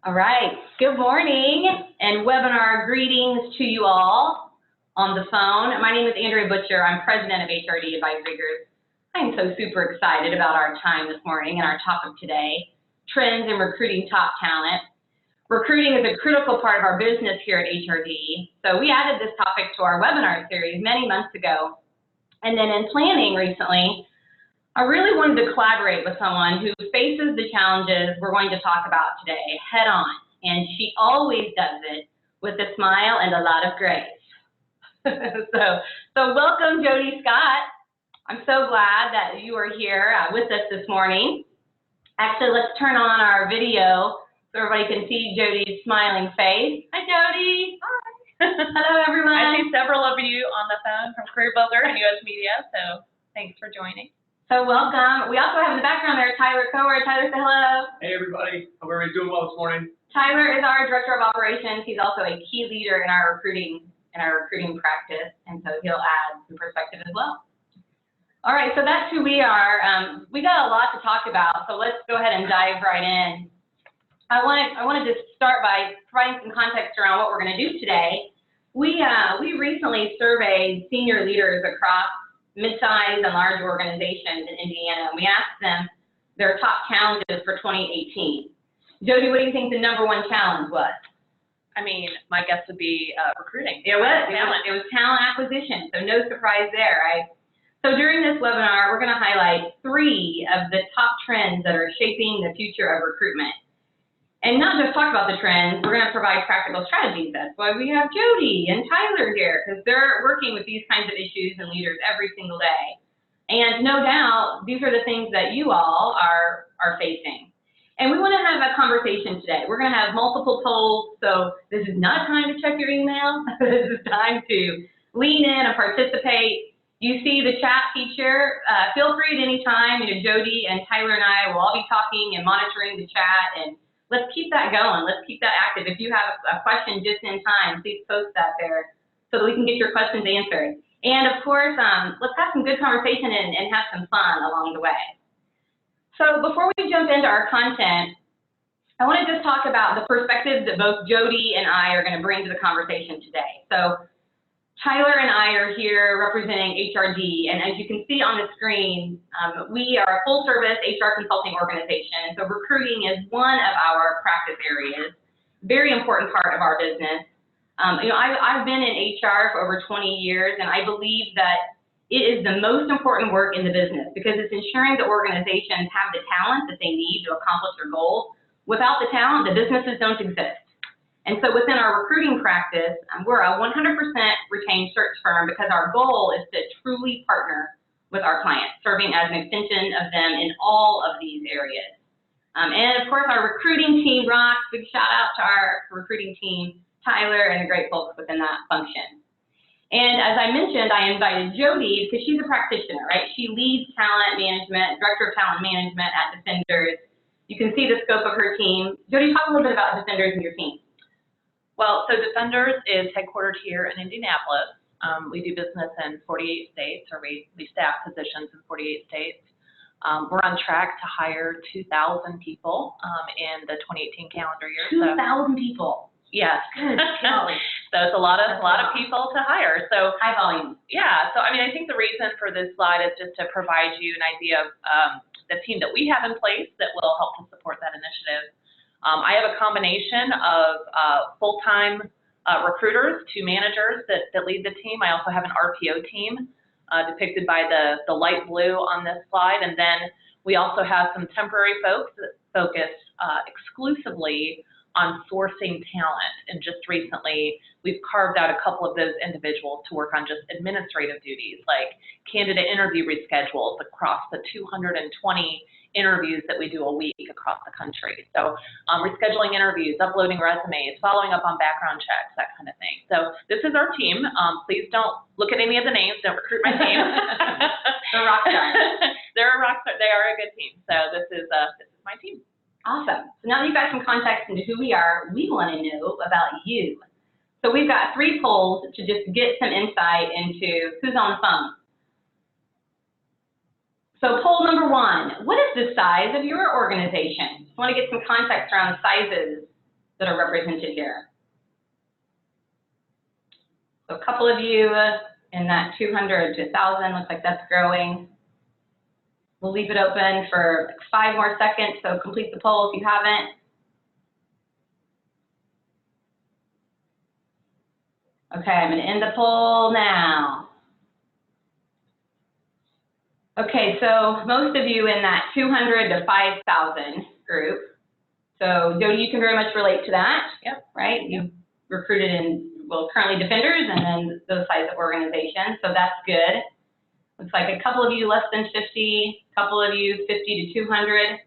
All right, good morning and webinar greetings to you all on the phone. My name is Andrea Butcher. I'm president of HRD Advisory Group. I am so super excited about our time this morning and our topic today, trends in recruiting top talent. Recruiting is a critical part of our business here at HRD. So we added this topic to our webinar series many months ago. And then in planning recently, I really wanted to collaborate with someone who faces the challenges we're going to talk about today head on. And she always does it with a smile and a lot of grace. so welcome, Jody Scott. I'm so glad that you are here with us this morning. Actually, let's turn on our video so everybody can see Jody's smiling face. Hi, Jody. Hi. Hello, everyone. I see several of you on the phone from Career Builder and US Media, so thanks for joining. So welcome. We also have in the background there Tyler Cower. Tyler, say hello. Hey everybody, hope everybody's doing well this morning. Tyler is our Director of Operations. He's also a key leader in our recruiting practice, and so he'll add some perspective as well. All right, so that's who we are. We got a lot to talk about, so let's go ahead and dive right in. I wanted to start by providing some context around what we're going to do today. We recently surveyed senior leaders across mid-sized and large organizations in Indiana, and we asked them their top challenges for 2018. Jody, what do you think the number one challenge was? I mean, my guess would be recruiting. It was talent acquisition, so no surprise there, right? So during this webinar, we're going to highlight 3 of the top trends that are shaping the future of recruitment. And not just talk about the trends, we're going to provide practical strategies. That's why we have Jody and Tyler here, because they're working with these kinds of issues and leaders every single day. And no doubt, these are the things that you all are facing. And we want to have a conversation today. We're going to have multiple polls, so this is not time to check your email. This is time to lean in and participate. You see the chat feature. Feel free at any time. You know, Jody and Tyler and I will all be talking and monitoring the chat, and let's keep that going. Let's keep that active. If you have a question just in time, please post that there so that we can get your questions answered. And of course, let's have some good conversation and have some fun along the way. So before we jump into our content, I want to just talk about the perspectives that both Jody and I are going to bring to the conversation today. So Tyler and I are here representing HRD, and as you can see on the screen, we are a full-service HR consulting organization, and so recruiting is one of our practice areas, very important part of our business. I've been in HR for over 20 years, and I believe that it is the most important work in the business because it's ensuring that organizations have the talent that they need to accomplish their goals. Without the talent, the businesses don't exist. And so within our recruiting practice, we're a 100% retained search firm because our goal is to truly partner with our clients, serving as an extension of them in all of these areas. And of course, our recruiting team rocks. Big shout out to our recruiting team, Tyler, and the great folks within that function. And as I mentioned, I invited Jody because she's a practitioner, right? She leads talent management, director of talent management at Defenders. You can see the scope of her team. Jody, talk a little bit about Defenders and your team. Well, so Defenders is headquartered here in Indianapolis. We do business in 48 states, or we staff positions in 48 states. We're on track to hire 2,000 people in the 2018 calendar year. 2,000 people. Yes. Good golly. So it's a lot of people to hire. So high volume. Yeah. So I mean, I think the reason for this slide is just to provide you an idea of the team that we have in place that will help to support that initiative. I have a combination of full-time recruiters to managers that lead the team. I also have an RPO team depicted by the light blue on this slide. And then we also have some temporary folks that focus exclusively on sourcing talent. And just recently, we've carved out a couple of those individuals to work on just administrative duties, like candidate interview reschedules across the 220 interviews that we do a week across the country. So rescheduling interviews, uploading resumes, following up on background checks, that kind of thing. So this is our team. Please don't look at any of the names. Don't recruit my team. They're rock stars. They're a rock star. They are a good team. So this is my team. Awesome. So now that you've got some context into who we are, we want to know about you. So we've got 3 polls to just get some insight into who's on the phone. So poll number 1, what is the size of your organization? I want to get some context around sizes that are represented here. So a couple of you in that 200 to 1,000, looks like that's growing. We'll leave it open for like 5 more seconds, so complete the poll if you haven't. Okay, I'm going to end the poll now. Okay, so most of you in that 200 to 5,000 group. So Jody, you can very much relate to that. Yep. Right? You recruited in, well, currently defenders and then those size of organizations, so that's good. Looks like a couple of you less than 50, a couple of you 50 to 200.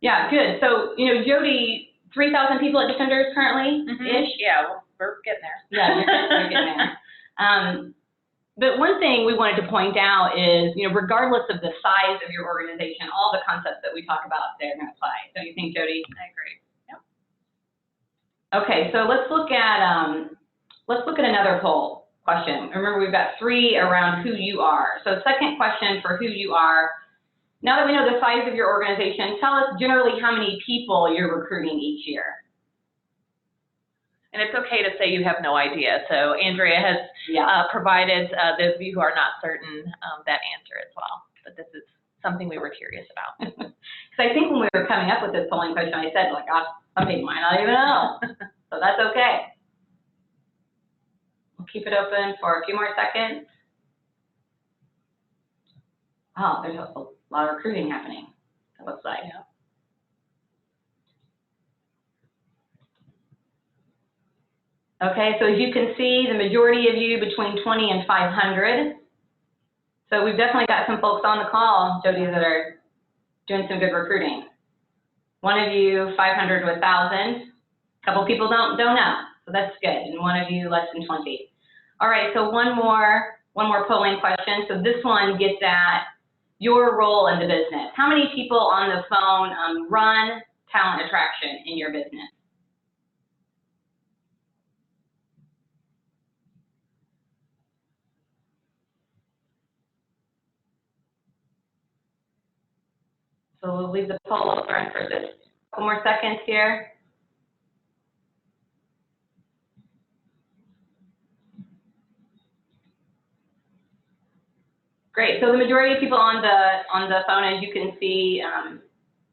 Yeah, good. So, you know, Jody, 3,000 people at defenders currently-ish? Yeah, well, we're getting there. Yeah, you're getting there. But one thing we wanted to point out is, you know, regardless of the size of your organization, all the concepts that we talk about today are going to apply. Don't you think, Jody? I agree. Yep. Okay, so let's look at another poll question. Remember, we've got 3 around who you are. So second question for who you are. Now that we know the size of your organization, tell us generally how many people you're recruiting each year. And it's okay to say you have no idea. So Andrea has provided those of you who are not certain that answer as well. But this is something we were curious about. Because I think when we were coming up with this polling question, I said, like, gosh, some people might not even know. So that's okay. We'll keep it open for a few more seconds. Oh, there's a lot of recruiting happening, it looks like. Yeah. Okay, so as you can see, the majority of you between 20 and 500. So we've definitely got some folks on the call, Jody, that are doing some good recruiting. One of you 500 to 1,000. A couple people don't know, so that's good. And one of you less than 20. All right, so one more polling question. So this one gets at your role in the business. How many people on the phone run talent attraction in your business? So we'll leave the poll open for this couple more seconds here. Great. So the majority of people on the phone, as you can see,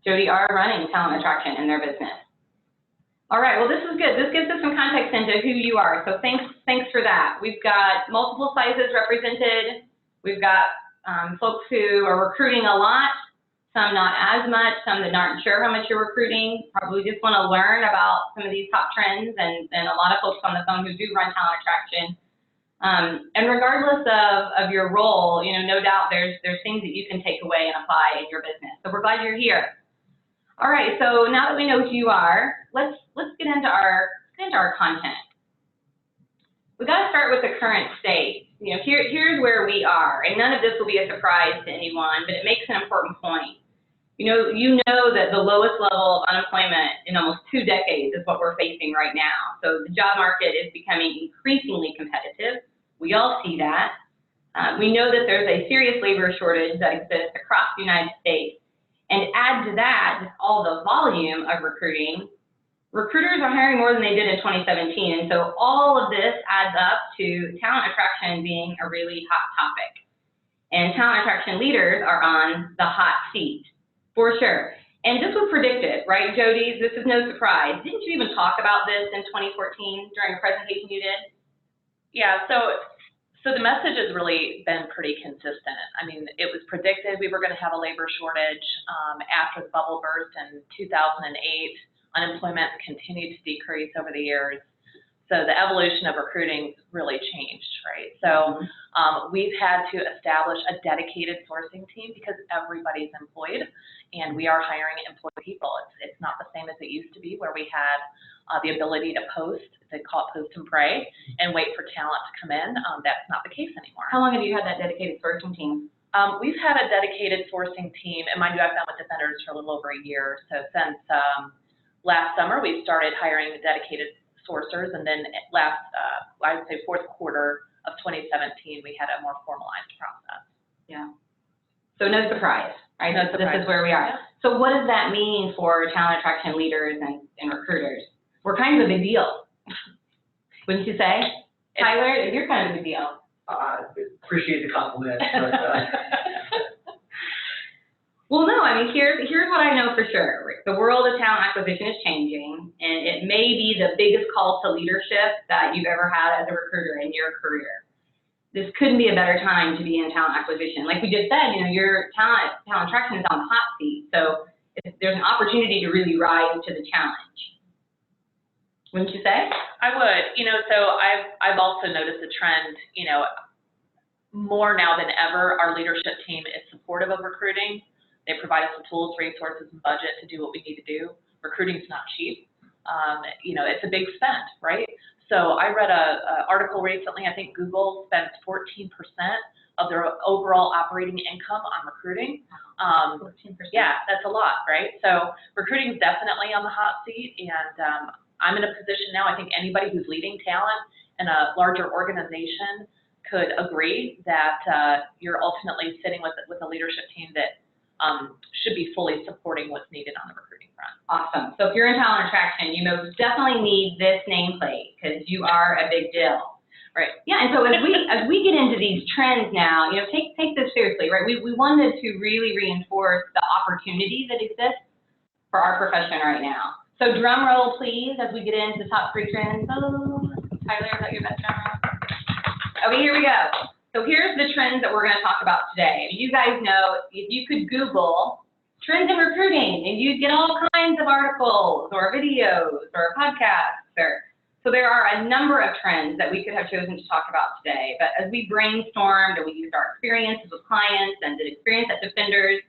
Jody, are running talent attraction in their business. All right. Well, this is good. This gives us some context into who you are. So thanks for that. We've got multiple sizes represented. We've got folks who are recruiting a lot, some not as much, some that aren't sure how much you're recruiting, probably just want to learn about some of these top trends, and a lot of folks on the phone who do run talent attraction. And regardless of your role, you know, no doubt there's things that you can take away and apply in your business. So we're glad you're here. All right, so now that we know who you are, let's get into our content. We've got to start with the current state. You know, here's where we are, and none of this will be a surprise to anyone, but it makes an important point. You know that the lowest level of unemployment in almost 2 decades is what we're facing right now. So the job market is becoming increasingly competitive. We all see that. We know that there's a serious labor shortage that exists across the United States. And add to that just all the volume of recruiting. Recruiters are hiring more than they did in 2017. And so all of this adds up to talent attraction being a really hot topic. And talent attraction leaders are on the hot seat, for sure. And this was predicted, right, Jody? This is no surprise. Didn't you even talk about this in 2014 during a presentation you did? Yeah, so the message has really been pretty consistent. I mean, it was predicted we were going to have a labor shortage after the bubble burst in 2008. Unemployment continued to decrease over the years. So the evolution of recruiting really changed, right? So we've had to establish a dedicated sourcing team because everybody's employed, and we are hiring employed people. It's not the same as it used to be, where we had the ability to post, they call it post and pray, and wait for talent to come in. That's not the case anymore. How long have you had that dedicated sourcing team? We've had a dedicated sourcing team, and mind you, I've been with Defenders for a little over a year. So since last summer, we started hiring dedicated sourcers, and then last, I would say fourth quarter of 2017, we had a more formalized process. Yeah. So no surprise, right? No surprise. This is where we are. Yeah. So what does that mean for talent attraction leaders and recruiters? we're kind of a big deal. Wouldn't you say? Tyler, you're kind of a big deal. Appreciate the compliment, but, Well, no, I mean, here's what I know for sure. The world of talent acquisition is changing, and it may be the biggest call to leadership that you've ever had as a recruiter in your career. This couldn't be a better time to be in talent acquisition. Like we just said, your talent attraction is on the hot seat, so there's an opportunity to really rise to the challenge. Wouldn't you say? I would. So I've also noticed a trend, more now than ever, our leadership team is supportive of recruiting. They provide us with tools, resources, and budget to do what we need to do. Recruiting's not cheap. It's a big spend, right? So I read a article recently, I think Google spends 14% of their overall operating income on recruiting. 14%. Yeah, that's a lot, right? So recruiting is definitely on the hot seat, and I'm in a position now, I think anybody who's leading talent in a larger organization could agree that you're ultimately sitting with a leadership team that should be fully supporting what's needed on the recruiting front. Awesome. So if you're in talent attraction, you most definitely need this nameplate because you are a big deal. Right. Yeah, and so as we get into these trends now, take this seriously, right? We wanted to really reinforce the opportunity that exists for our profession right now. So drum roll, please, as we get into the top 3 trends. Oh, Tyler, is that your best drum roll? Okay, here we go. So here's the trends that we're going to talk about today. You guys know, if you could Google trends in recruiting, and you'd get all kinds of articles or videos or podcasts. So there are a number of trends that we could have chosen to talk about today. But as we brainstormed and we used our experiences with clients and the experience at Defenders,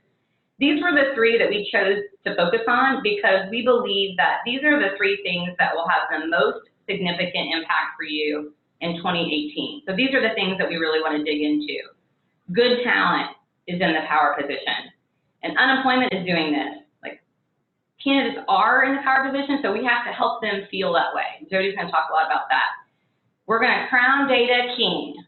these were the 3 that we chose to focus on because we believe that these are the 3 things that will have the most significant impact for you in 2018. So these are the things that we really want to dig into. Good talent is in the power position, and unemployment is doing this. Like, candidates are in the power position, so we have to help them feel that way. Jody's going to talk a lot about that. We're going to crown data king.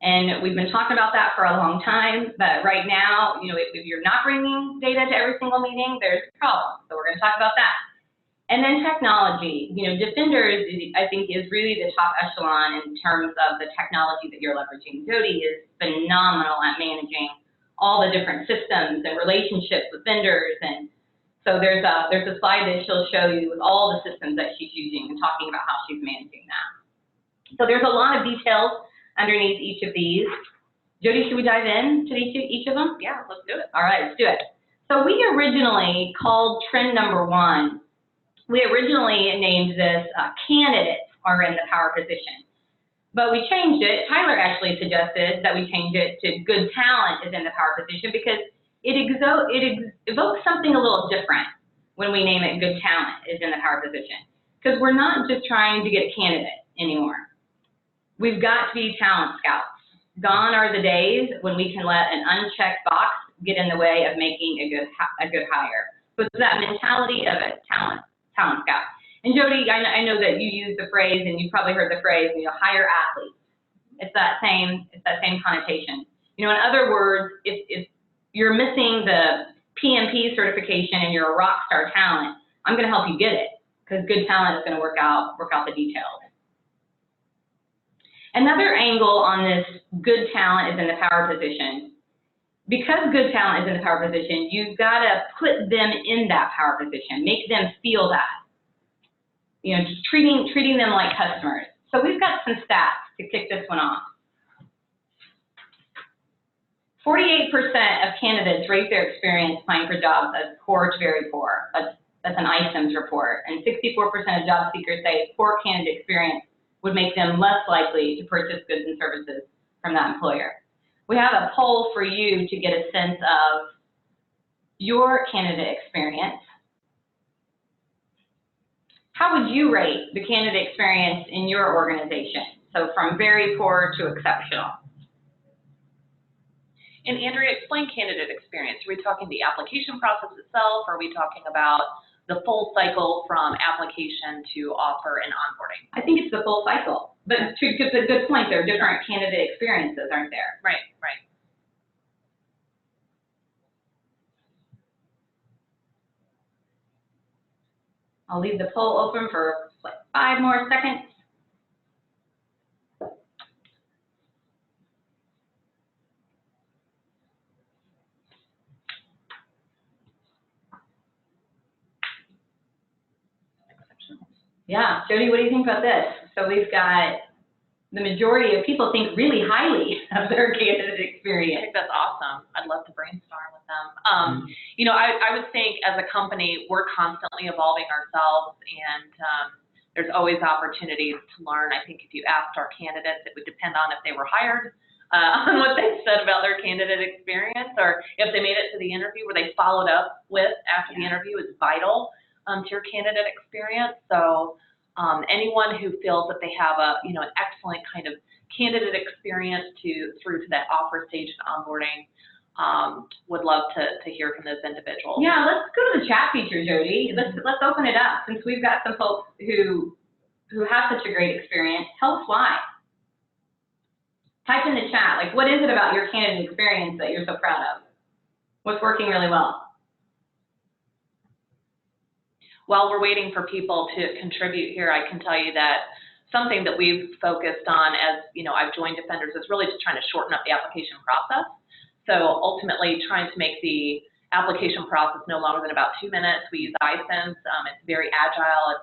And we've been talking about that for a long time, but right now, if you're not bringing data to every single meeting, there's a problem. So we're going to talk about that. And then technology. Defenders, I think, is really the top echelon in terms of the technology that you're leveraging. Jody is phenomenal at managing all the different systems and relationships with vendors. And so there's a slide that she'll show you with all the systems that she's using and talking about how she's managing that. So there's a lot of details underneath each of these. Jody, should we dive in to each of them? Yeah, let's do it. All right, let's do it. So we originally called trend number 1, we originally named this candidates are in the power position. But we changed it. Tyler actually suggested that we change it to good talent is in the power position because it evokes something a little different when we name it good talent is in the power position. Because we're not just trying to get a candidate anymore. We've got to be talent scouts. Gone are the days when we can let an unchecked box get in the way of making a good hire. So it's that mentality of a talent scout. And Jody, I know that you use the phrase, and you've probably heard the phrase, hire athletes. It's that same connotation. In other words, if you're missing the PMP certification and you're a rock star talent, I'm going to help you get it because good talent is going to work out the details. Another angle on this good talent is in the power position. Because good talent is in the power position, you've got to put them in that power position, make them feel that. Just treating them like customers. So we've got some stats to kick this one off. 48% of candidates rate their experience applying for jobs as poor to very poor. That's an ISEMS report. And 64% of job seekers say poor candidate experience would make them less likely to purchase goods and services from that employer. We have a poll for you to get a sense of your candidate experience. How would you rate the candidate experience in your organization? So from very poor to exceptional. And Andrea, explain candidate experience. Are we talking the application process itself? Or are we talking about the full cycle from application to offer and onboarding? I think it's the full cycle. But it's a good point. There are different candidate experiences, aren't there? Right. I'll leave the poll open for 5 more seconds. Yeah, Jody, what do you think about this? So we've got the majority of people think really highly of their candidate I experience. think that's awesome. I'd love to brainstorm with them. You know, I would think as a company, we're constantly evolving ourselves, and there's always opportunities to learn. I think if you asked our candidates, it would depend on if they were hired, on what they said about their candidate experience, or if they made it to the interview, where they followed up with after the interview is vital to your candidate experience. So anyone who feels that they have a, you know, an excellent kind of candidate experience through to that offer stage and onboarding, would love to hear from those individuals. Yeah, let's go to the chat feature, Jody. Let's open it up, since we've got some folks who have such a great experience. Tell us why. Type in the chat, like, what is it about your candidate experience that you're so proud of? What's working really well? While we're waiting for people to contribute here, I can tell you that something that we've focused on as, you know, I've joined Defenders is really just trying to shorten up the application process. So ultimately trying to make the application process no longer than about 2 minutes. We use iSense. It's very agile.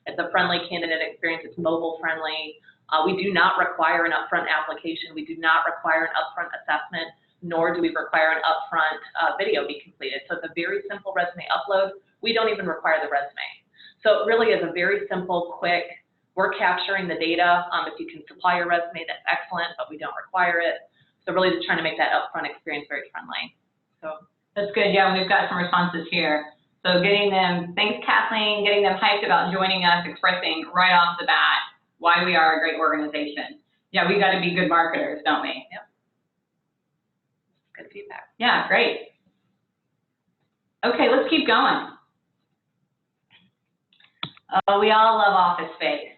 It's a friendly candidate experience. It's mobile friendly. We do not require an upfront application. We do not require an upfront assessment, nor do we require an upfront video be completed. So it's a very simple resume upload. We don't even require the resume. So it really is a very simple, quick, we're capturing the data. If you can supply your resume, that's excellent, but we don't require it. So really just trying to make that upfront experience very friendly. So that's good. Yeah, we've got some responses here. So getting them, thanks Kathleen, getting them hyped about joining us, expressing right off the bat why we are a great organization. Yeah, we got to be good marketers, don't we? Yep. Good feedback. Yeah, great. Okay, let's keep going. Oh, we all love Office Space.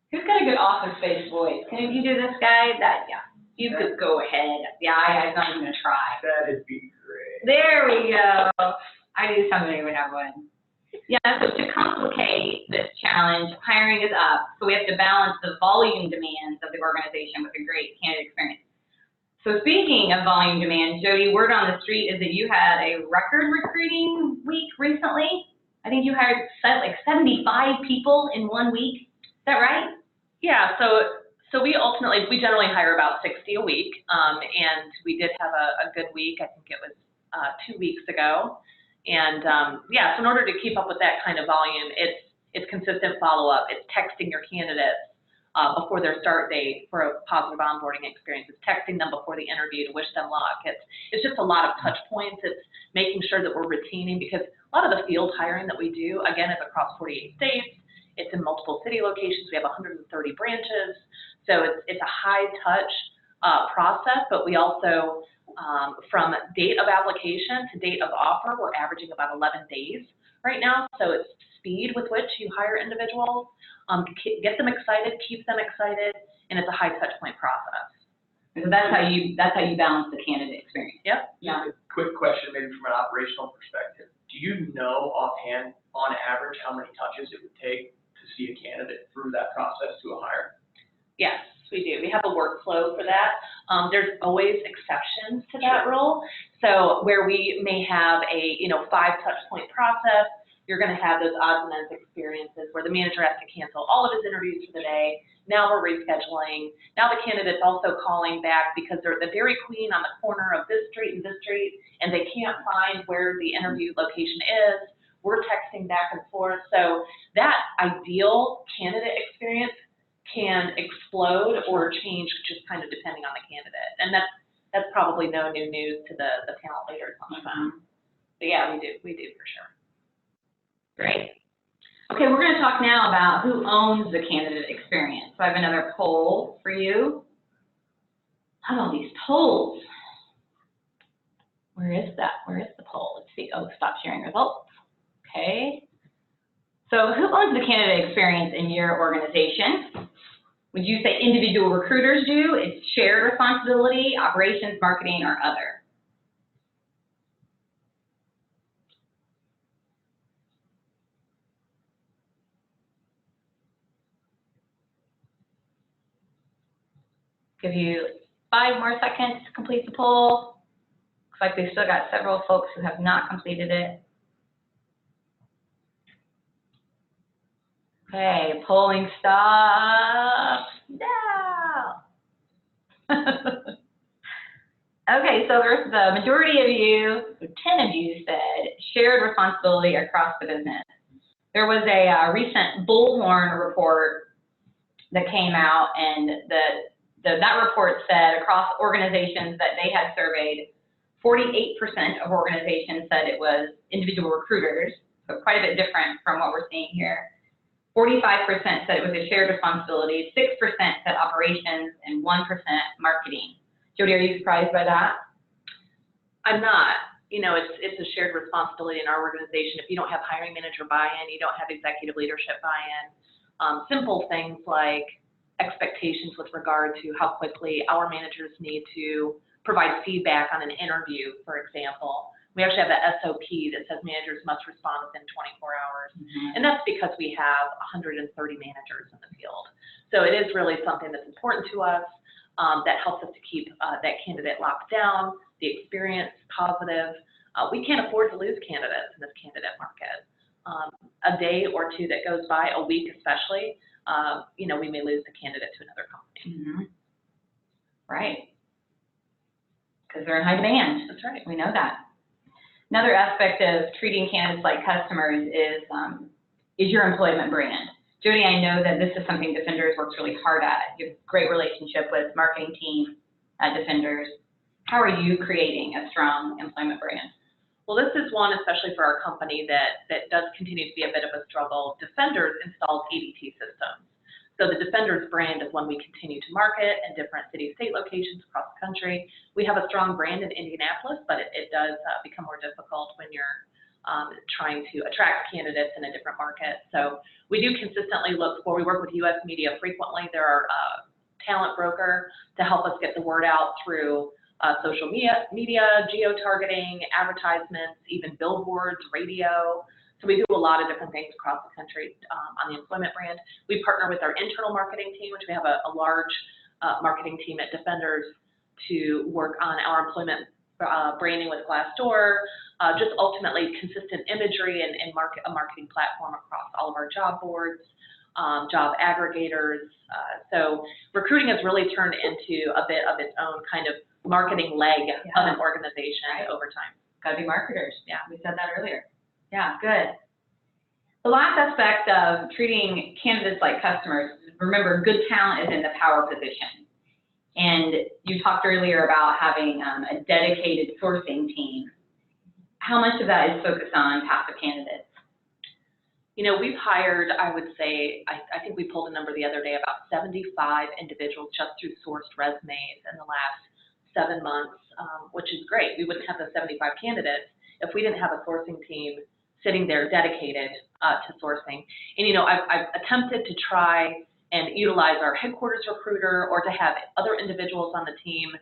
Who's got a good Office Space voice? Can you do this, guy? Yeah. You could go ahead. Yeah, I'm not even gonna try. That'd be great. There we go. I knew somebody would have one. Yeah, so to complicate this challenge, hiring is up. So we have to balance the volume demands of the organization with a great candidate experience. So speaking of volume demands, Jody, word on the street is that you had a record recruiting week recently. I think you hired like 75 people in 1 week. Is that right? Yeah, so we generally hire about 60 a week, and we did have a good week. I think it was 2 weeks ago. And yeah, so in order to keep up with that kind of volume, it's consistent follow-up. It's texting your candidates before their start date for a positive onboarding experience. It's texting them before the interview to wish them luck. It's just a lot of touch points. It's making sure that we're retaining, because a lot of the field hiring that we do, again, is across 48 states. It's in multiple city locations. We have 130 branches. So it's a high touch process, but we also, from date of application to date of offer, we're averaging about 11 days right now. So it's speed with which you hire individuals, get them excited, keep them excited, and it's a high touch point process. So that's how you balance the candidate experience. Yep. Yeah. A quick question, maybe from an operational perspective. Do you know offhand, on average, how many touches it would take to see a candidate through that process to a hire? Yes, we do. We have a workflow for that. There's always exceptions to that rule. So where we may have a 5 touch point process, you're going to have those odds and ends experiences where the manager has to cancel all of his interviews for the day. Now we're rescheduling. Now the candidate's also calling back because they're the Dairy Queen on the corner of this street and this street, and they can't find where the interview location is. We're texting back and forth. So that ideal candidate experience can explode or change just kind of depending on the candidate. And that's probably no new news to the talent leaders on the phone. But yeah, we do for sure. Great. Okay, we're going to talk now about who owns the candidate experience. So I have another poll for you. How about these polls? Where is that? Where is the poll? Let's see. Oh, stop sharing results. Okay. So who owns the candidate experience in your organization? Would you say individual recruiters do? It's shared responsibility, operations, marketing, or other? Give you 5 more seconds to complete the poll. Looks like we've still got several folks who have not completed it. Okay, polling stops now. Okay, so there's the majority of you, 10 of you said shared responsibility across the business. There was a recent Bullhorn report that came out, and that report said across organizations that they had surveyed, 48% of organizations said it was individual recruiters, so quite a bit different from what we're seeing here. 45% said it was a shared responsibility, 6% said operations, and 1% marketing. Jody, are you surprised by that? I'm not. You know, it's a shared responsibility in our organization. If you don't have hiring manager buy-in, you don't have executive leadership buy-in. Simple things like expectations with regard to how quickly our managers need to provide feedback on an interview, for example. We actually have an SOP that says managers must respond within 24 hours. And that's because we have 130 managers in the field. So it is really something that's important to us, that helps us to keep that candidate locked down, the experience positive. We can't afford to lose candidates in this candidate market. A day or two that goes by, a week especially, you know, we may lose the candidate to another company. Right. Because they're in high demand. That's right. We know that. Another aspect of treating candidates like customers is your employment brand. Jody, I know that this is something Defenders works really hard at. You have a great relationship with marketing team at Defenders. How are you creating a strong employment brand? Well, this is one, especially for our company, that does continue to be a bit of a struggle. Defenders installs ADT systems. So the Defenders brand is one we continue to market in different city, state locations across the country. We have a strong brand in Indianapolis, but it does become more difficult when you're trying to attract candidates in a different market. So we do consistently look for, we work with U.S. media frequently. There are talent broker to help us get the word out through social media, geo-targeting, advertisements, even billboards, radio. So we do a lot of different things across the country on the employment brand. We partner with our internal marketing team, which we have a large marketing team at Defenders to work on our employment branding with Glassdoor, just ultimately consistent imagery and a marketing platform across all of our job boards, job aggregators. So recruiting has really turned into a bit of its own kind of marketing leg of an organization over time. Got to be marketers. Yeah, we said that earlier. Yeah, good. The last aspect of treating candidates like customers, remember, good talent is in the power position. And you talked earlier about having a dedicated sourcing team. How much of that is focused on passive candidates? You know, we've hired, I would say, I think we pulled a number the other day, about 75 individuals just through sourced resumes in the last 7 months, which is great. We wouldn't have the 75 candidates if we didn't have a sourcing team sitting there dedicated to sourcing. And, you know, I've attempted to try and utilize our headquarters recruiter or to have other individuals on the team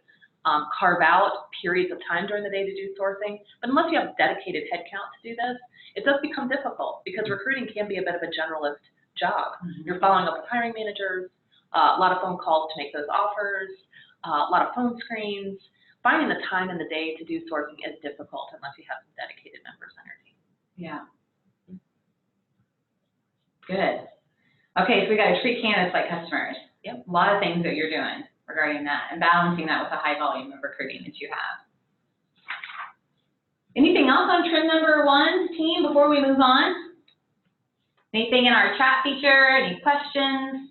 carve out periods of time during the day to do sourcing. But unless you have dedicated headcount to do this, it does become difficult because recruiting can be a bit of a generalist job. You're following up with hiring managers, a lot of phone calls to make those offers, a lot of phone screens. Finding the time in the day to do sourcing is difficult unless you have some dedicated members on your team. Yeah. Good. Okay, so we got to treat candidates like customers. Yep. A lot of things that you're doing regarding that and balancing that with the high volume of recruiting that you have. Anything else on trim number 1, team, before we move on? Anything in our chat feature? Any questions?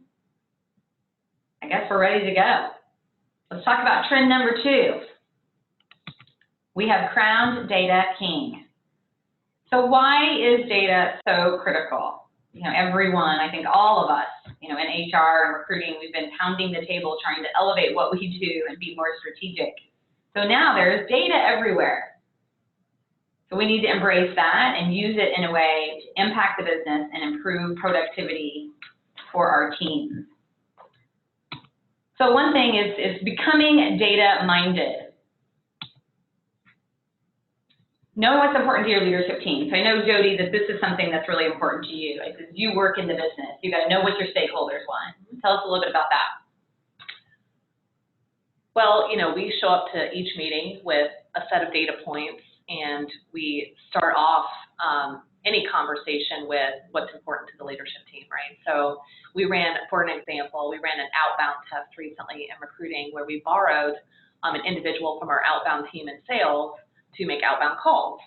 I guess we're ready to go. Let's talk about trend number 2. We have crowned data king. So why is data so critical? You know, everyone, I think all of us, you know, in HR and recruiting, we've been pounding the table trying to elevate what we do and be more strategic. So now there's data everywhere. So we need to embrace that and use it in a way to impact the business and improve productivity for our teams. So one thing is becoming data-minded. Know what's important to your leadership team. So I know, Jody, that this is something that's really important to you. Because you work in the business. You got to know what your stakeholders want. Tell us a little bit about that. Well, we show up to each meeting with a set of data points, and we start off any conversation with what's important to the leadership team, right? So for an example, we ran an outbound test recently in recruiting where we borrowed an individual from our outbound team in sales to make outbound calls.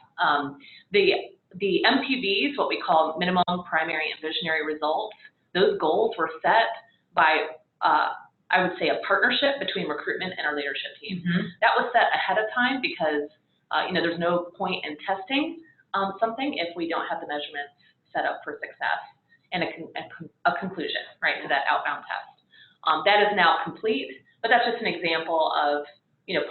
The MPVs, what we call minimum primary and visionary results, those goals were set by, I would say, a partnership between recruitment and our leadership team. Mm-hmm. That was set ahead of time because, there's no point in testing something if we don't have the measurements set up for success and a conclusion, right, to that outbound test. That is now complete, but that's just an example of,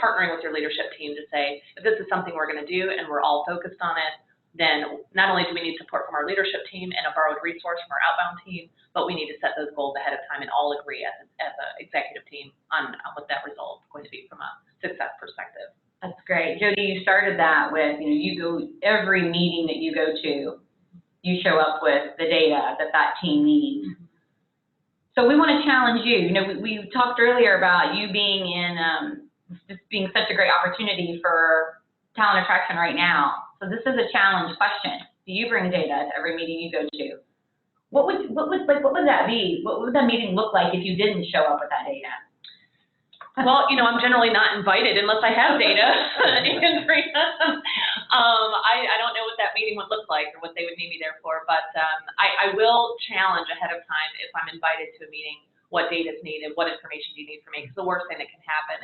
partnering with your leadership team to say, if this is something we're going to do and we're all focused on it, then not only do we need support from our leadership team and a borrowed resource from our outbound team, but we need to set those goals ahead of time and all agree as an executive team on what that result is going to be from a success perspective. That's great. Jody, you started that with, you go, every meeting that you go to, you show up with the data that team needs. Mm-hmm. So we want to challenge you. We talked earlier about you being just being such a great opportunity for talent attraction right now. So this is a challenge question. Do you bring data to every meeting you go to? What would that be? What would that meeting look like if you didn't show up with that data? Well, I'm generally not invited unless I have data. Andrea. I don't know what that meeting would look like or what they would need me there for, but I will challenge ahead of time if I'm invited to a meeting, what data is needed, what information do you need from me? Because the worst thing that can happen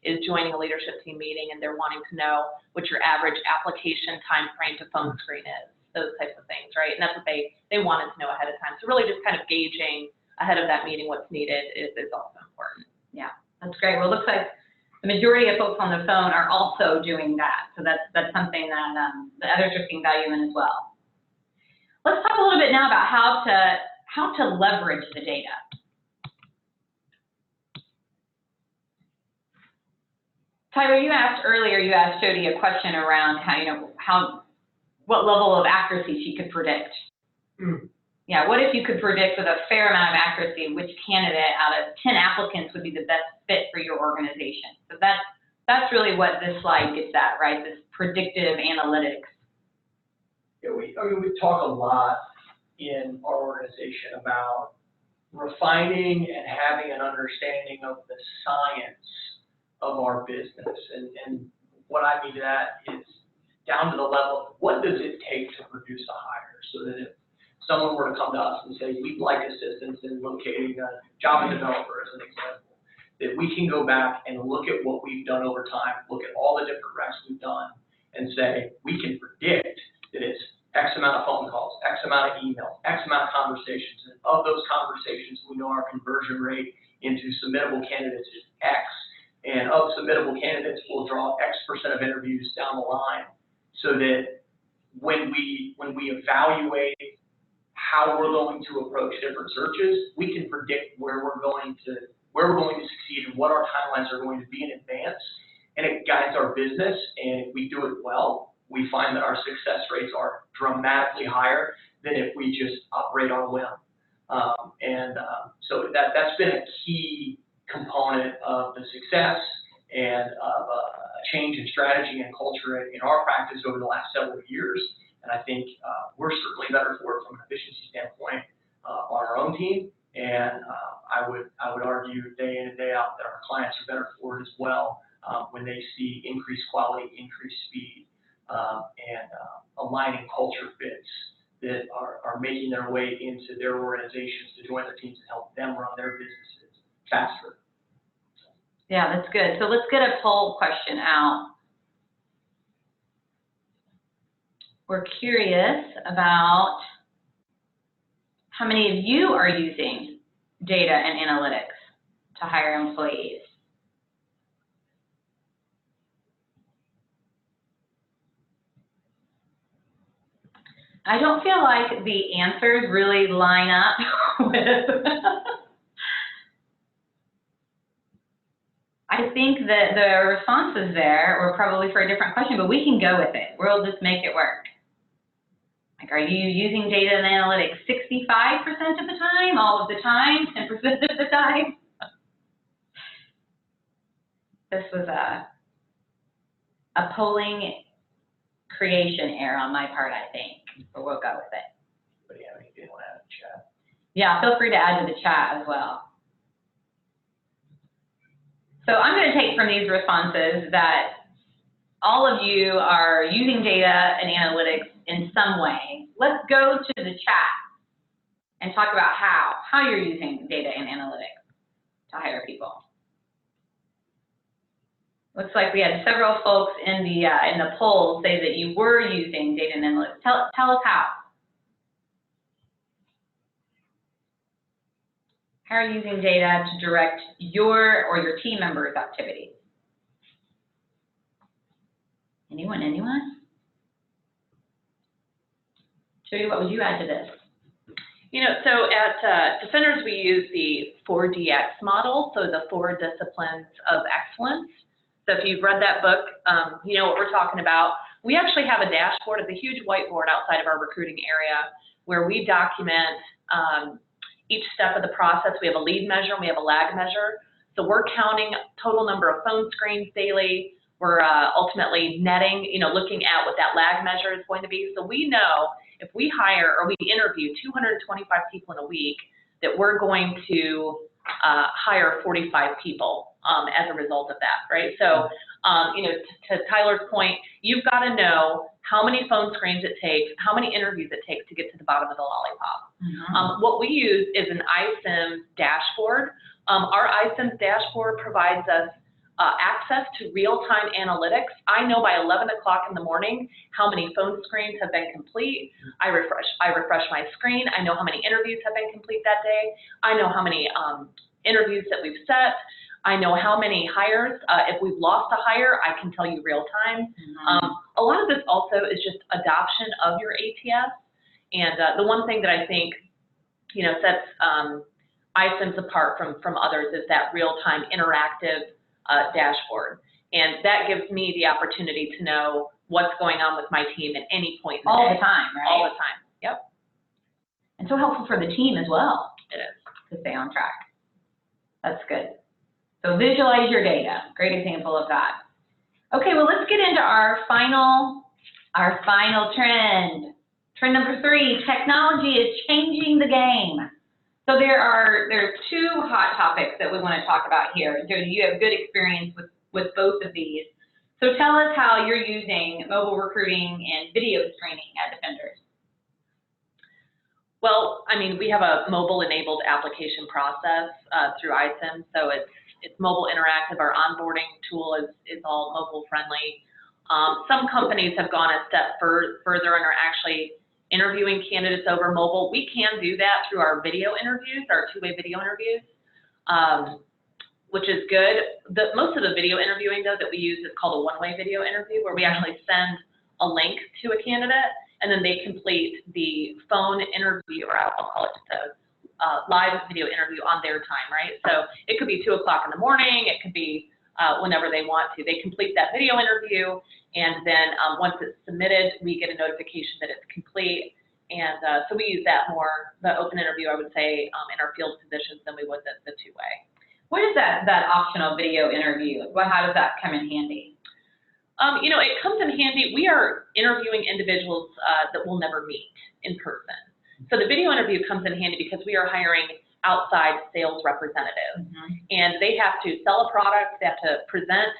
is joining a leadership team meeting and they're wanting to know what your average application time frame to phone screen is, those types of things, right? And that's what they wanted to know ahead of time. So really just kind of gauging ahead of that meeting what's needed is also important. Yeah, that's great. Well, it looks like the majority of folks on the phone are also doing that. So that's something that the others are seeing value in as well. Let's talk a little bit now about how to leverage the data. Tyler, you asked Jody a question around what level of accuracy she could predict. Mm. Yeah, what if you could predict with a fair amount of accuracy which candidate out of 10 applicants would be the best fit for your organization? So that's really what this slide gets at, right? This predictive analytics. Yeah, we talk a lot in our organization about refining and having an understanding of the science of our business. And what I mean to that is down to the level of what does it take to produce a hire, so that if someone were to come to us and say, we'd like assistance in locating a Java developer as an example, that we can go back and look at what we've done over time, look at all the different recs we've done, and say, we can predict that it's X amount of phone calls, X amount of emails, X amount of conversations, and of those conversations, we know our conversion rate into submittable candidates is X. And of submittable candidates, we'll draw X% of interviews down the line, so that when we evaluate how we're going to approach different searches, we can predict where we're going to succeed and what our timelines are going to be in advance, and it guides our business. And if we do it well, we find that our success rates are dramatically higher than if we just operate on a whim. So that's been a key component of the success and of a change in strategy and culture in our practice over the last several years. And I think we're certainly better for it from an efficiency standpoint on our own team. And I would argue day in and day out that our clients are better for it as well when they see increased quality, increased speed, and aligning culture fits that are making their way into their organizations to join their teams and help them run their businesses faster. Yeah, that's good. So let's get a poll question out. We're curious about how many of you are using data and analytics to hire employees. I don't feel like the answers really line up with I think that the responses there were probably for a different question, but we can go with it. We'll just make it work. Like, are you using data and analytics 65% of the time, all of the time, 10% of the time? This was a polling creation error on my part, I think, but we'll go with it. But yeah, anything you want to add in the chat? Yeah, feel free to add to the chat as well. So I'm going to take from these responses that all of you are using data and analytics in some way. Let's go to the chat and talk about how you're using data and analytics to hire people. Looks like we had several folks in the poll say that you were using data and analytics. Tell us how. How are you using data to direct your or your team members' activities? Anyone? Jody, what would you add to this? You know, so at Defenders, we use the 4DX model, so the 4 disciplines of excellence. So if you've read that book, you know what we're talking about. We actually have a dashboard. It's a huge whiteboard outside of our recruiting area where we document each step of the process. We have a lead measure and we have a lag measure. So we're counting total number of phone screens daily. We're ultimately netting, you know, looking at what that lag measure is going to be. So we know if we hire or we interview 225 people in a week, that we're going to hire 45 people as a result of that, right? So, you know, to Tyler's point, you've got to know how many phone screens it takes, how many interviews it takes to get to the bottom of the lollipop. Mm-hmm. What we use is an iSIMS dashboard. Our iSIMS dashboard provides us access to real-time analytics. I know by 11 o'clock in the morning how many phone screens have been complete. I refresh my screen. I know how many interviews have been complete that day. I know how many interviews that we've set. I know how many hires. If we've lost a hire, I can tell you real time. Mm-hmm. A lot of this also is just adoption of your ATS. And the one thing that I think, you know, sets iSIMS apart from others is that real-time interactive dashboard. And that gives me the opportunity to know what's going on with my team at any point in the day. All the time, right? All the time, yep. And so helpful for the team as well. It is. To stay on track. That's good. So visualize your data. Great example of that. Okay, well, let's get into our final trend. Trend number 3, technology is changing the game. So there are 2 hot topics that we want to talk about here. Jody, you have good experience with both of these. So tell us how you're using mobile recruiting and video screening at Defenders. Well, I mean, we have a mobile-enabled application process through iSIMS, so it's mobile interactive. Our onboarding tool is all mobile-friendly. Some companies have gone a step further and are actually interviewing candidates over mobile. We can do that through our video interviews, our 2-way video interviews, which is good. Most of the video interviewing, though, that we use is called a 1-way video interview, where we actually send a link to a candidate, and then they complete the phone interview, or I'll call it just a live video interview on their time, right? So it could be 2 o'clock in the morning, it could be whenever they want to. They complete that video interview, and then once it's submitted, we get a notification that it's complete. And so we use that more, the open interview, I would say, in our field positions than we would the 2-way. What is that optional video interview? How does that come in handy? You know, it comes in handy. We are interviewing individuals that we'll never meet in person. So the video interview comes in handy because we are hiring outside sales representatives. Mm-hmm. And they have to sell a product, they have to present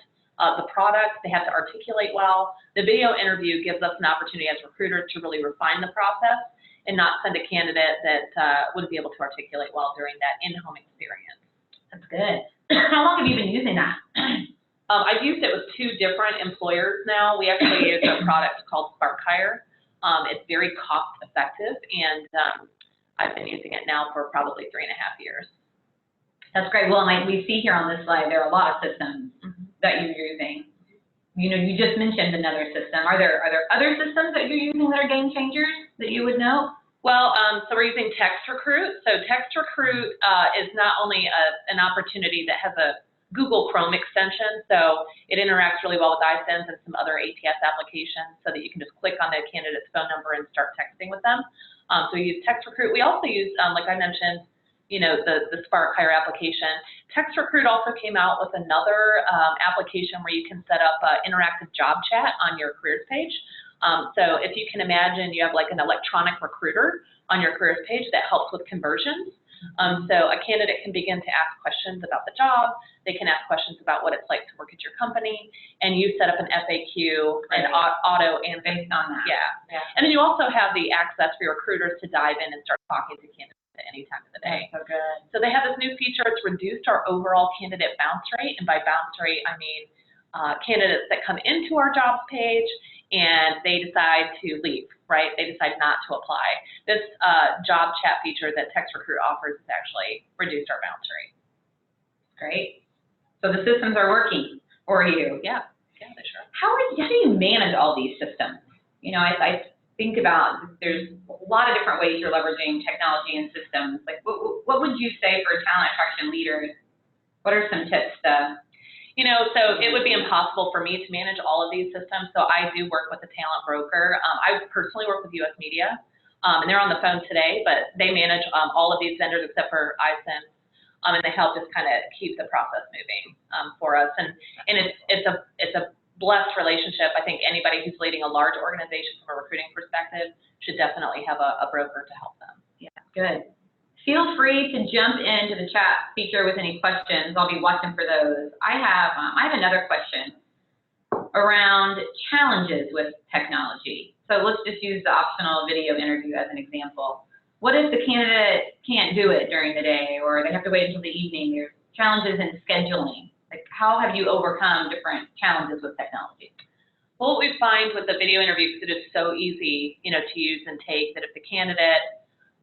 the product, they have to articulate well. The video interview gives us an opportunity as recruiters to really refine the process and not send a candidate that wouldn't be able to articulate well during that in-home experience. That's good. How long have you been using that? I've used it with 2 different employers now. We actually use a product called SparkHire. It's very cost effective, and I've been using it now for probably 3.5 years. That's great. Well, like we see here on this slide, there are a lot of systems that you're using. You know, you just mentioned another system. Are there other systems that you're using that are game changers that you would know? Well, so we're using Text Recruit. So Text Recruit is not only an opportunity that has a Google Chrome extension, so it interacts really well with iSIMS and some other ATS applications so that you can just click on the candidate's phone number and start texting with them. So we use Text Recruit. We also use, like I mentioned, the Spark Hire application. Text Recruit also came out with another application where you can set up interactive job chat on your careers page. So if you can imagine, you have like an electronic recruiter on your careers page that helps with conversions. So a candidate can begin to ask questions about the job. They can ask questions about what it's like to work at your company, and you set up an FAQ and auto and based on that. Yeah. And then you also have the access for your recruiters to dive in and start talking to candidates at any time of the day. That's so good. So they have this new feature. It's reduced our overall candidate bounce rate, and by bounce rate, I mean candidates that come into our jobs page and they decide to leave, right? They decide not to apply. This job chat feature that Text Recruit offers has actually reduced our bounce rate. Great. So the systems are working for you. Yeah, they sure. How do you manage all these systems? I think about, there's a lot of different ways you're leveraging technology and systems. Like, what would you say for talent attraction leaders? What are some tips to? So it would be impossible for me to manage all of these systems. So I do work with a talent broker. I personally work with US Media, and they're on the phone today, but they manage all of these vendors except for iSense, and they help just kind of keep the process moving for us. And it's a blessed relationship. I think anybody who's leading a large organization from a recruiting perspective should definitely have a broker to help them. Yeah, good. Feel free to jump into the chat feature with any questions. I'll be watching for those. I have another question around challenges with technology. So let's just use the optional video interview as an example. What if the candidate can't do it during the day, or they have to wait until the evening? There's challenges in scheduling. Like, how have you overcome different challenges with technology? Well, what we find with the video interview, because it is so easy, to use and take, that if the candidate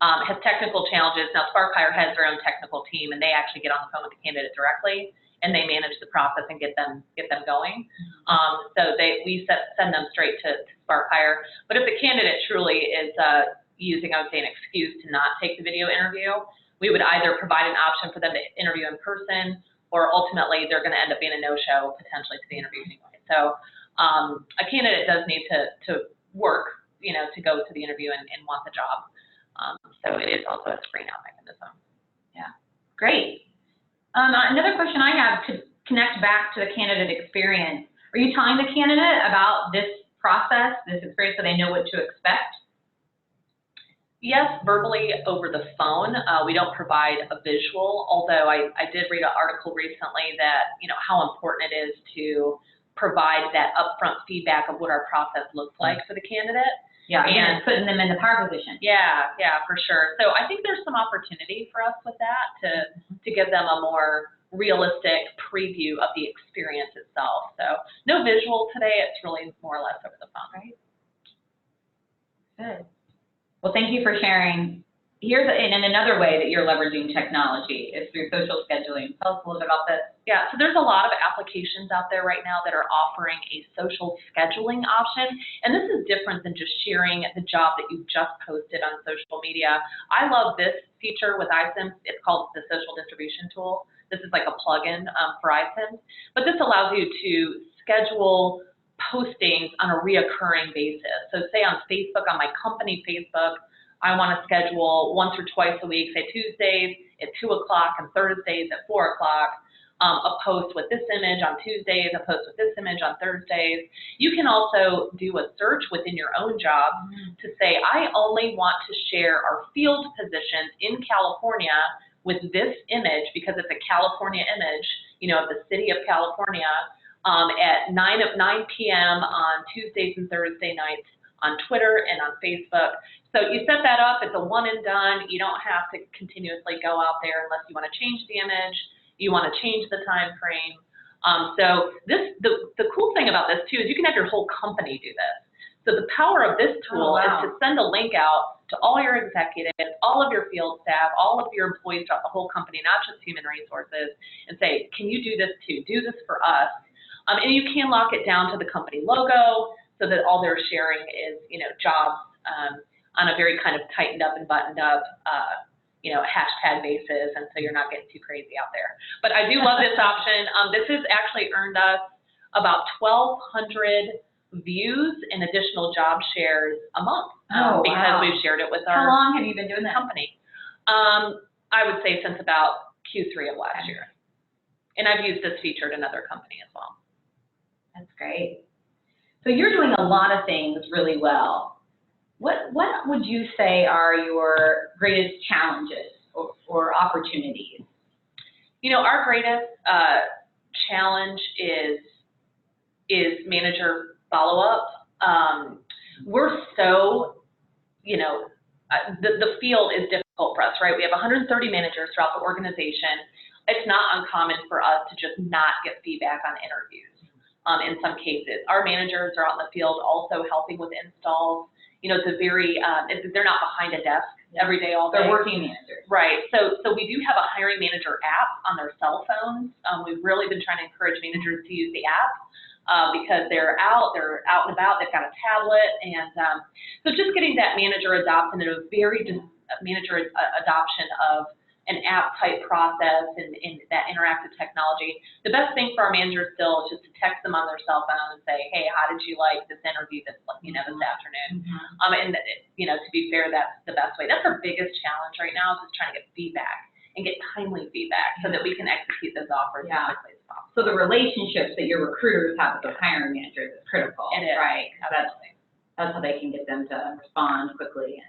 has technical challenges, now Spark Hire has their own technical team, and they actually get on the phone with the candidate directly, and they manage the process and get them going. So we send them straight to Spark Hire. But if the candidate truly is using, I would say, an excuse to not take the video interview, we would either provide an option for them to interview in person, or ultimately they're going to end up being a no-show potentially to the interview anyway. So a candidate does need to work, to go to the interview and want the job. So it is also a screen out mechanism. Yeah, great. Another question I have to connect back to the candidate experience. Are you telling the candidate about this process, this experience, so they know what to expect? Yes, verbally over the phone. We don't provide a visual, although I did read an article recently that, how important it is to provide that upfront feedback of what our process looks like for the candidate. Yeah, and putting them in the power position. Yeah, for sure. So I think there's some opportunity for us with that to give them a more realistic preview of the experience itself. So no visual today, it's really more or less over the phone. Right. Good. Well, thank you for sharing. Here's another way that you're leveraging technology is through social scheduling. Tell us a little bit about this. Yeah, so there's a lot of applications out there right now that are offering a social scheduling option, and this is different than just sharing the job that you just posted on social media. I love this feature with iSense. It's called the social distribution tool. This is like a plugin for iSense, but this allows you to schedule postings on a reoccurring basis. So say on Facebook, on my company Facebook, I want to schedule once or twice a week, say Tuesdays at 2 o'clock and Thursdays at 4 o'clock, a post with this image on Tuesdays, a post with this image on Thursdays. You can also do a search within your own job to say, I only want to share our field positions in California with this image because it's a California image, of the city of California at 9 p.m. on Tuesdays and Thursday nights on Twitter and on Facebook. So you set that up, it's a one and done. You don't have to continuously go out there unless you want to change the image, you want to change the time frame. So the cool thing about this too is you can have your whole company do this. So the power of this tool is to send a link out to all your executives, all of your field staff, all of your employees throughout the whole company, not just human resources, and say, can you do this too? Do this for us. And you can lock it down to the company logo so that all they're sharing is, jobs on a very kind of tightened up and buttoned up, hashtag basis, and so you're not getting too crazy out there. But I do love this option. This has actually earned us about 1,200 views and additional job shares a month because we've shared it with our How long have you been doing that? Company. I would say since about Q3 of last year. And I've used this feature at another company as well. That's great. So you're doing a lot of things really well. What would you say are your greatest challenges or opportunities? You know, our greatest challenge is manager follow-up. We're so, you know, the field is difficult for us, right? We have 130 managers throughout the organization. It's not uncommon for us to just not get feedback on interviews. In some cases, our managers are out in the field also helping with installs. You know, it's a very, they're not behind a desk every day, all day. They're working managers. Right. So we do have a hiring manager app on their cell phones. We've really been trying to encourage managers to use the app because they're out and about, they've got a tablet. And so just getting that manager adoption and a very manager adoption of an app type process and that interactive technology. The best thing for our managers still is just to text them on their cell phone and say, hey, how did you like this interview this afternoon? And you know, to be fair, that's the best way. That's our biggest challenge right now, is just trying to get feedback and get timely feedback so that we can execute those offers as quickly as possible. So the relationships that your recruiters have with those hiring managers is critical. It is. Right. That's how they can get them to respond quickly.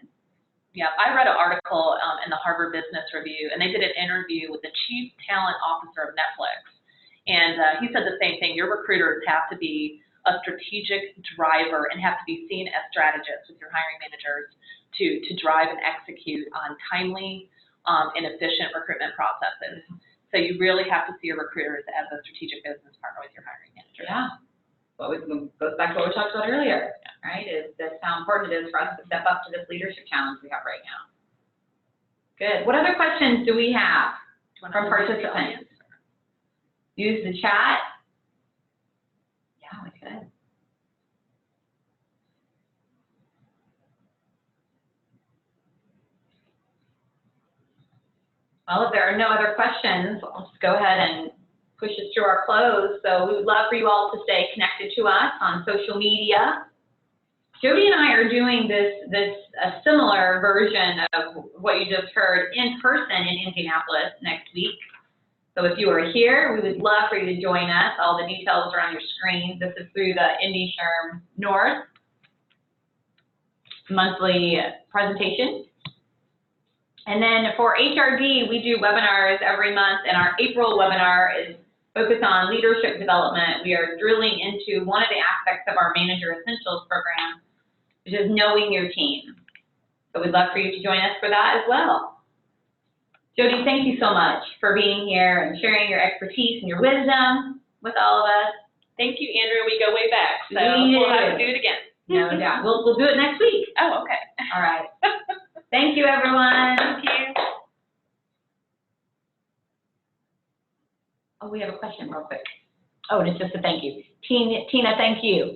Yeah, I read an article in the Harvard Business Review, and they did an interview with the Chief Talent Officer of Netflix. And he said the same thing. Your recruiters have to be a strategic driver and have to be seen as strategists with your hiring managers to drive and execute on timely and efficient recruitment processes. So you really have to see your recruiters as a strategic business partner with your hiring managers. Yeah. Well, it goes back to what we talked about earlier, right? Is that's how important it is for us to step up to this leadership challenge we have right now. Good. What other questions do we have from participants? Use the chat. Yeah, we could. Well, if there are no other questions, I'll just go ahead and push us through our close. So we would love for you all to stay connected to us on social media. Jody and I are doing a similar version of what you just heard in person in Indianapolis next week. So if you are here, we would love for you to join us. All the details are on your screen. This is through the Indy SHRM North monthly presentation. And then for HRD, we do webinars every month, and our April webinar is focused on leadership development. We are drilling into one of the aspects of our Manager Essentials program, which is knowing your team. So we'd love for you to join us for that as well. Jody, thank you so much for being here and sharing your expertise and your wisdom with all of us. Thank you, Andrea. We go way back, so we'll have to do it again. No doubt. We'll do it next week. Oh, okay. All right. Thank you, everyone. Thank you. Oh, we have a question real quick. Oh, and it's just a thank you. Tina, thank you.